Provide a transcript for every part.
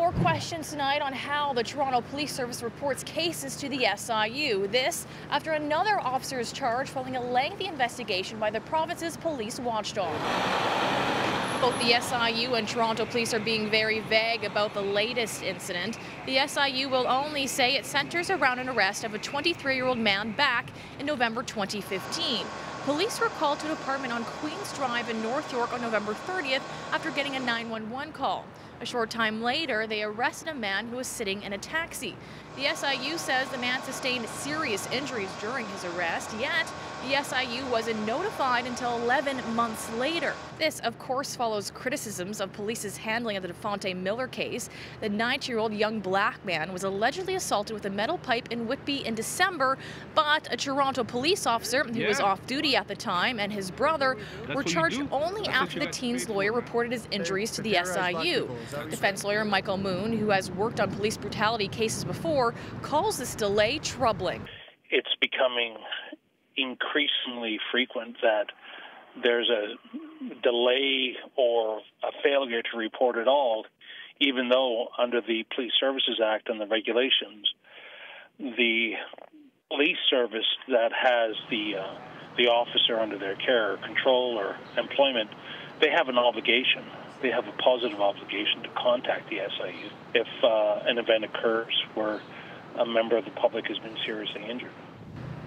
More questions tonight on how the Toronto Police Service reports cases to the SIU. This after another officer is charged following a lengthy investigation by the province's police watchdog. Both the SIU and Toronto Police are being very vague about the latest incident. The SIU will only say it centers around an arrest of a 23-year-old man back in November 2015. Police were called to a department on Queens Drive in North York on November 30th after getting a 911 call. A short time later, they arrested a man who was sitting in a taxi. The SIU says the man sustained serious injuries during his arrest, yet the SIU wasn't notified until 11 months later. This, of course, follows criticisms of police's handling of the Defonte Miller case. The 90-year-old young black man was allegedly assaulted with a metal pipe in Whitby in December, but a Toronto police officer who was off duty at the time and his brother were charged only after the teen's lawyer reported his injuries to the SIU. Defense lawyer Michael Moon, who has worked on police brutality cases before, calls this delay troubling. It's becoming increasingly frequent that there's a delay or a failure to report at all, even though under the Police Services Act and the regulations, the police service that has the officer under their care or control or employment, they have an obligation. They have a positive obligation to contact the SIU if an event occurs where a member of the public has been seriously injured.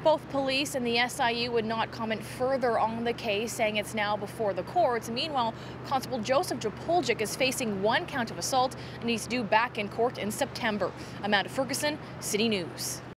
Both police and the SIU would not comment further on the case, saying it's now before the courts. Meanwhile, Constable Joseph Japoljic is facing 1 count of assault and he's due back in court in September. Amanda Ferguson, City News.